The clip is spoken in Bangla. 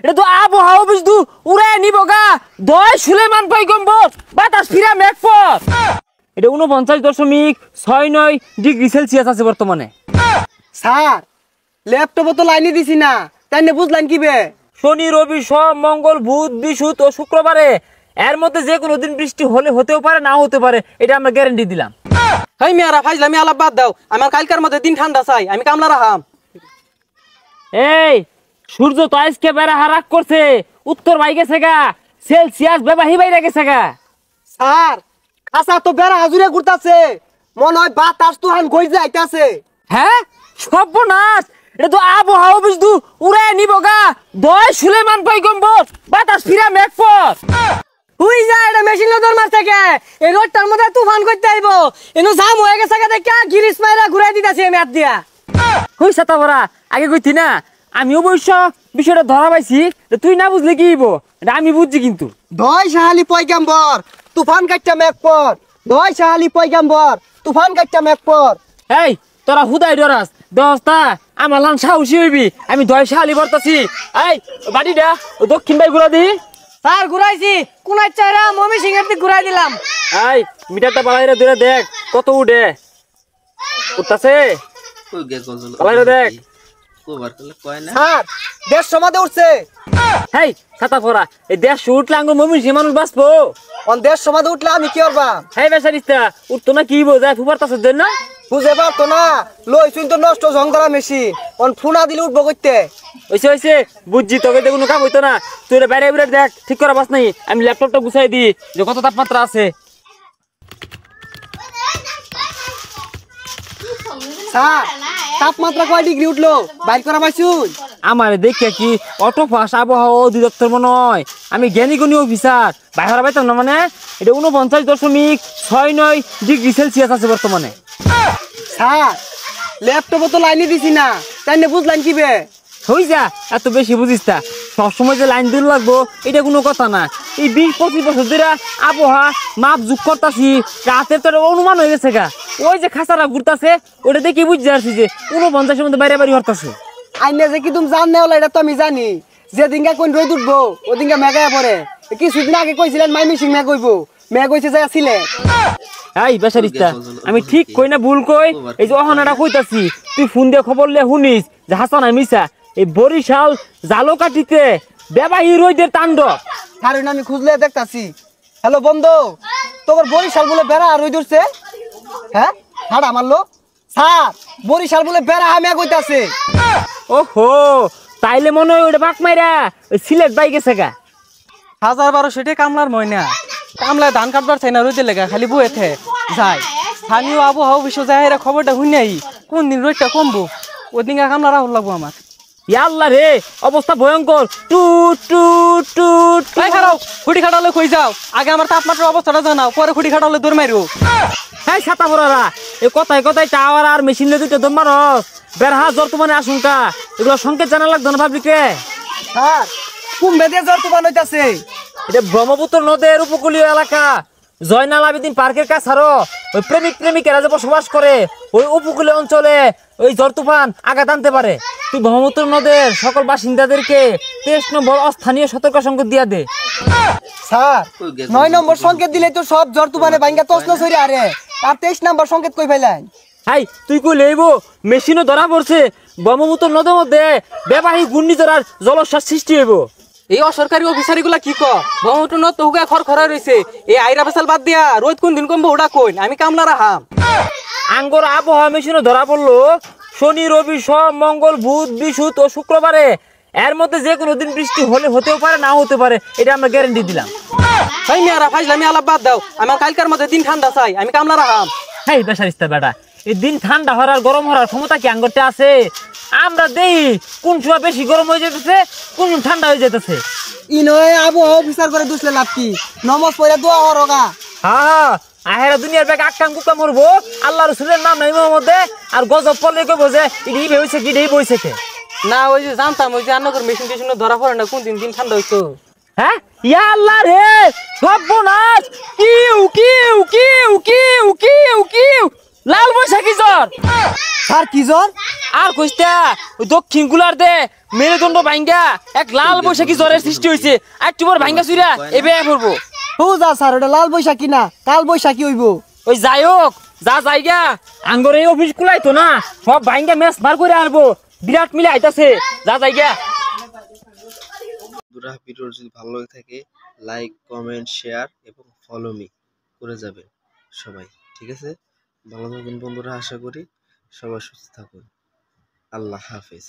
এটা তো আবহাওয়া বুঝদু উড়ে নিব গা 10 সুলেমান পয়গম্বর বাতাস ফিরা মেঘপথ। এটা 49.69 ডিগ্রি সেলসিয়াস আছে বর্তমানে। স্যার ল্যাপটপে তো লাইনে দিছি না, তাই না বুঝলেন কি বে? শনি রবি সোম মঙ্গল বুধ বৃহস্পতি ও শুক্রবারে এর মধ্যে যে কোনো দিন বৃষ্টি হলে হতেও পারে না হতে পারে, এটা আমরা গ্যারান্টি দিলাম। হাই মিয়ারা ফাইজলামি আলাপ বাদ দাও, আমার কালকার মধ্যে দিন ঠান্ডা চাই, আমি কামলা রাখাম। এই সূর্য তো আজকে বেড়া হারাক করছে, উত্তর ভাই গেছে গা, সেলসিয়াস বেবাহি বাইরে গেছে গা। স্যার খাসা তো বেড়া হাজুরে ঘুরতাছে, মনে হয় বাতাস তুহান গই যাইতাছে। হ্যাঁ সর্বনাশ, এটা তো আবহাওয়া বুঝদু উড়ে নিব গা 10 সুলেমান পয়গম্বর বাতাস ফিরা মেঘপথ। হুই যা, এটা মেশিন লোডার মাছ থেকে এই রোডটার মধ্যে তুফান করতে আইব, এনো জাম হয়ে গেছে গা, দেখা গিরিশ মাইরা ঘুরাই দিতাছে আমি হাত দিয়া। হই সাতা ভরা আগে কইতি না, আমি অবশ্য বিষয়টা ধরা পাইছি, তুই না বুঝলে কি হইব, এটা আমি বুঝছি কিন্তু। 10 সাহালি পয়গাম্বর তুফান কাটটা মেঘপথ, 10 সাহালি পয়গাম্বর তুফান কাটটা মেঘপথ। এই তোরা হুদাই ডরাস দস্তা আমার লান সাহসী হইবি, আমি 10 সালি বর্তাছি। এই বাড়িটা দক্ষিণ ভাই ঘুরা দি। স্যার ঘুরাইছি, কোন চাইরা মমি সিং এর দিক ঘুরাই দিলাম। এই মিটারটা বাড়াইরা দূরে দেখ কত উঠে উঠতাছে, বাড়াইরা দেখ। স্যার 150 মাদে উঠছে। হেই ছাতা পরা, এই 150 উঠলে আঙ্গুর মমি সে মানুষ বাঁচবো। অন 150 মাদে উঠলে আমি কি করবা? হেই বেচারিস্তা উঠতো না কি বোঝায় ফুপারতাছে দেন না, বুঝে পারতো না, লই শুন তো নষ্ট ঝংকরা মেশিন, অন ফোনা দিলে উঠবো কইতে। হইছে হইছে বুঝছি, তোকে তো কোনো কাম হইতো না, তুই বাইরে বাইরে দেখ ঠিক করা বাস নাই, আমি ল্যাপটপটা গুছাই দিই যে কত তাপমাত্রা আছে। স্যার তাপমাত্রা কয় ডিগ্রি উঠলো বাইর করা পাইছুন? আমার দেখে কি অটো ফাঁস আবহাওয়া অধিদপ্তর মনে হয়, আমি জ্ঞানী গুণী অফিসার বাইরে পাইতাম না। মানে এটা 49.69 ডিগ্রি সেলসিয়াস আছে বর্তমানে। স্যার ল্যাপটপে তো লাইনে দিছি না, তাই না বুঝলেন কি বে? হই যা, এত বেশি বুঝিস তা, সবসময় যে লাইন দিন লাগবো এটা কোনো কথা না। এই 20-25 বছর ধরে আবহাওয়া মাপ যুগ করতাছি, রাতের তো অনুমান হয়ে গেছে গা, ওই যে খাসারা ঘুরতাছে ওটা দেখে বুঝতে পারছি যে 49-এর মধ্যে বাইরে বাড়ি হরতাছে। আইনে যে কি তুমি জান না, এটা তো আমি জানি, যেদিনকা কোন রোদ উঠবো ওদিনকা মেঘায় পড়ে। কিছুদিন আগে কইছিলেন মাইমি সিং মেঘ হইব, মেঘ হইছে যায় ছিলে। এই বেচারিস্তা আমি ঠিক কই না ভুল কই, এই যে অহনাটা কইতাছি তুই ফোন দিয়ে খবর লে শুনিস যে হাসান মিসা এই বরিশাল জালকাঠিতে বেবাহি রোদের তাণ্ডব। কারণ আমি খুঁজলে দেখতাছি। হ্যালো বন্ধু, তোমার বরিশাল বলে বেড়া রোদ উঠছে? হ্যাঁ হাড়া মারলো স্যার, বরিশাল বলে বেড়া হামিয়া কইতাছে। ওহো তাইলে মনে হয় ওটা বাক মাইরা ওই সিলেট বাই গেছে গা। 1200 কামলার ময়না, কামলায় ধান কাটবার চাই না রোদের লেগা, খালি বুয়েতে যায়। স্থানীয় আবহাওয়া অফিসে যায় খবরটা শুনাই কোন দিন রোদটা কমবো, ওই দিন কামলা রাহুল লাগবো আমার। ইয়াল্লা রে অবস্থা ভয়ঙ্কর, টুট টুট টুট। তাই খারাপ খুঁটি খাটালে কই যাও, আগে আমার তাপমাত্রার অবস্থাটা জানাও, পরে খুঁটি খাটালে দৌড় মারো। হ্যাঁ ছাতা পড়ারা এই কথায় কথায় টাওয়ার আর মেশিন দুটো দম মারস, বেড়া জ্বর তো মানে আশঙ্কা, এগুলো সংকেত জানা লাগতো না পাবলিকে। স্যার কুম্ভে দিয়ে জ্বর তুফান হইতাছে। এটা ব্রহ্মপুত্র নদের উপকূলীয় এলাকা, জয়নাল আবেদিন পার্কের কাছাড়ো ওই প্রেমিক প্রেমিকেরা যে বসবাস করে ওই উপকূলীয় অঞ্চলে ওই ঝড় তুফান আঘাত আনতে পারে। তুই ব্রহ্মপুত্র নদের সকল বাসিন্দাদেরকে 23 নম্বর অস্থানীয় সতর্ক সংকেত দিয়া দে। স্যার 9 নম্বর সংকেত দিলে তো সব জ্বর তুফানে ভাঙ্গা তছনছ হইরা আরে, আর 23 নম্বর সংকেত কই পাইলেন? হাই তুই কই লইব, মেশিনও ধরা পড়ছে ব্রহ্মপুত্র নদের মধ্যে বেবাহী ঘূর্ণিঝড় জলশ্বাস সৃষ্টি হইব। এই অসরকারি অফিসার গুলা কি কয়, ব্রহ্মপুত্র নদ তো হুগা খড়খড়া রইছে, এই আইরা বেসাল বাদ দিয়া রোদ কোন দিন কমবো ওটা কইন, আমি কামলা রাখাম। আঙ্গর আবহাওয়া মেশিনও ধরা পড়লো শনি রবি সোম মঙ্গল বুধ বৃহস্পতি ও শুক্রবারে এর মধ্যে যে কোনো দিন বৃষ্টি হলে হতেও পারে না হতে পারে, এটা আমরা গ্যারান্টি দিলাম। ভাই মিয়ারা ফাইজলামি আলাপ বাদ দাও, আমার কালকার মধ্যে দিন ঠান্ডা চাই, আমি কামলা রাখাম। হেই বেচারিস্তা বেটা, এই দিন ঠান্ডা হওয়ার গরম হওয়ার ক্ষমতা কি আঙ্গরতে আছে? আমরা দেই কোন সময় বেশি গরম হয়ে যেতেছে, কোন ঠান্ডা হয়ে যেতেছে। ইনয় আবহাওয়া অফিসার করে দুসলে লাভ কি, নমাজ পড়ে দোয়া হরগা। হ্যাঁ আহেরা দুনিয়ার ব্যাগ আক্কাম কুকাম করবো, আল্লাহ রসুলের নাম নাই মধ্যে, আর গজব পড়লে কইব যে ইডি হইছে কি দেই বইছে কে না। ওই যে জানতাম ওই যে আন্নকর মেশিন টেশিন ধরা পড়ে না, কোন দিন দিন ঠান্ডা হইতো। হ্যাঁ ইয়া আল্লাহ রে সর্বনাশ, কিউ কিউ কিউ কিউ কিউ কিউ লাল বৈশাখী জ্বর। স্যার কি জ্বর? আর কইস্তা ওই দক্ষিণ গুলার দে মেরুদণ্ড ভাঙ্গা এক লাল বৈশাখী জ্বরের সৃষ্টি হইছে আর তোমার ভাঙ্গা চুরা এবে পড়বো যা স্যার ওটা লাল বৈশাখী না কাল বৈশাখী হইব। ওই যাই হোক যা যাইগা আঙ্গর এই অফিস কুলাইতো না সব ভাঙ্গা ম্যাচ মার করে আনবো বিরাট মিলে আইতাছে যা যাইগা। বন্ধুরা ভিডিও যদি ভালো লাগে থাকে লাইক কমেন্ট শেয়ার এবং ফলো মি করে যাবেন সবাই, ঠিক আছে? ভালো থাকুন বন্ধুরা, আশা করি সবাই সুস্থ থাকুন। আল্লাহ হাফেজ।